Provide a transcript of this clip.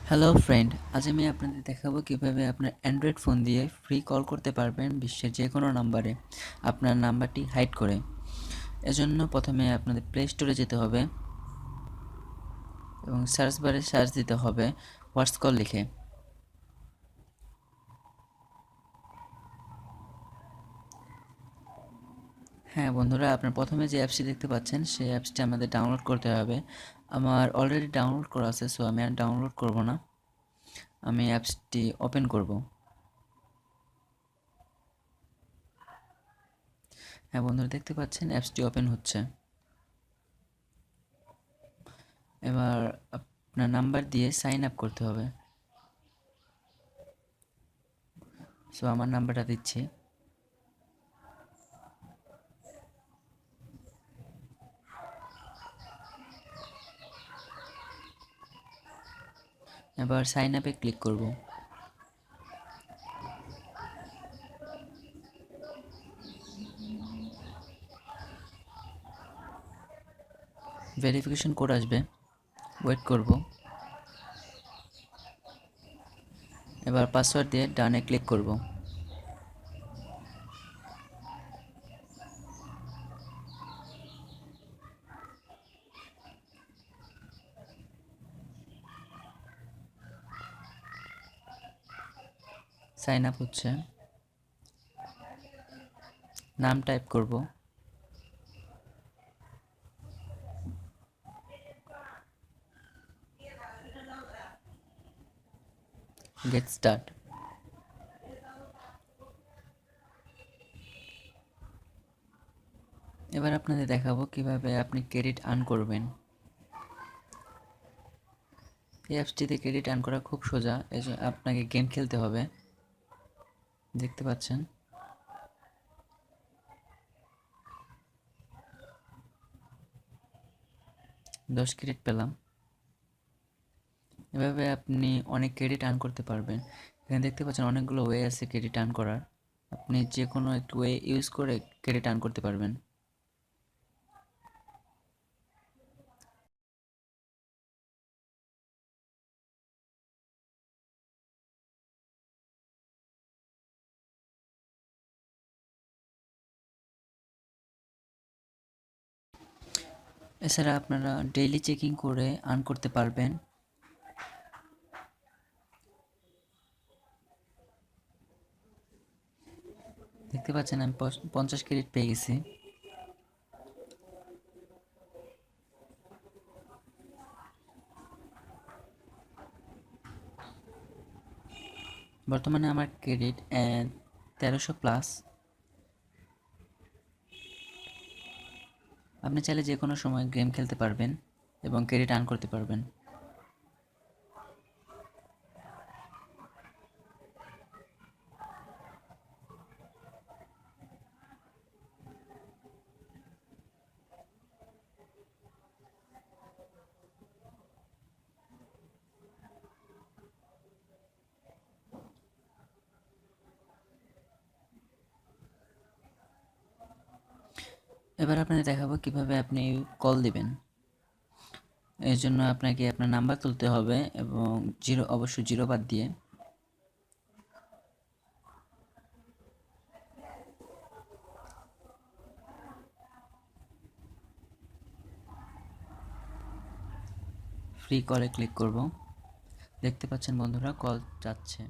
Hello friend, আজ আমি আপনাদের দেখাবো কিভাবে আপনার অ্যান্ড্রয়েড ফোন দিয়ে ফ্রি কল করতে পারবেন বিশ্বের যে কোনো নাম্বারে আপনার নাম্বারটি হাইড করে। এজন্য প্রথমে আপনাদের প্লে স্টোরে যেতে হবে এবং সার্চ বারে সার্চ দিতে হবে হোয়াটস কল লিখে। হ্যাঁ বন্ধুরা, আপনার প্রথমে যে অ্যাপসটি দেখতে পাচ্ছেন সেই অ্যাপসটি আমাদের ডাউনলোড করতে হবে। আমার অলরেডি ডাউনলোড করা আছে, সো আমি আর ডাউনলোড করব না, আমি অ্যাপসটি ওপেন করব। হ্যাঁ বন্ধুরা, দেখতে পাচ্ছেন অ্যাপসটি ওপেন হচ্ছে। এবার আপনার নাম্বার দিয়ে সাইন আপ করতে হবে। সো আমার নাম্বারটা দিচ্ছি। এবার সাইন আপে ক্লিক করব। ভেরিফিকেশন কোড আসবে, ওয়েট করব। এবার পাসওয়ার্ড দিয়ে ডানে ক্লিক করব। সাইন আপ হচ্ছে, নাম টাইপ করব। Get start. এবার আপনাদের দেখাবো কিভাবে আপনি ক্রেডিট আর্ন করবেন। এই অ্যাপসটিতে ক্রেডিট আর্ন করা খুব সোজা, এজন্য আপনাকে গেম খেলতে হবে। দেখতে পাচ্ছেন, 10 ক্রেডিট পেলাম। এভাবে আপনি অনেক ক্রেডিট আর্ন করতে পারবেন। এখানে দেখতে পাচ্ছেন অনেকগুলো ওয়ে আছে ক্রেডিট আর্ন করার, আপনি যে কোনো একটু ওয়ে ইউজ করে ক্রেডিট আর্ন করতে পারবেন। এছাড়া আপনারা ডেইলি চেকিং করে আর্ন করতে পারবেন। দেখতে পাচ্ছেন আমি 50 ক্রেডিট পেয়ে গেছি। বর্তমানে আমার ক্রেডিট 1300+। আপনি চাইলে যে কোনো সময় গেম খেলতে পারবেন এবং ক্রেডিট আর্ন করতে পারবেন। এবার আপনাদের দেখাবো কিভাবে আপনি কল দিবেন। এর জন্য আপনাকে আপনার নাম্বার তুলতে হবে এবং অবশ্যই জিরো বাদ দিয়ে। ফ্রি কলে ক্লিক করব। দেখতে পাচ্ছেন বন্ধুরা, কল যাচ্ছে।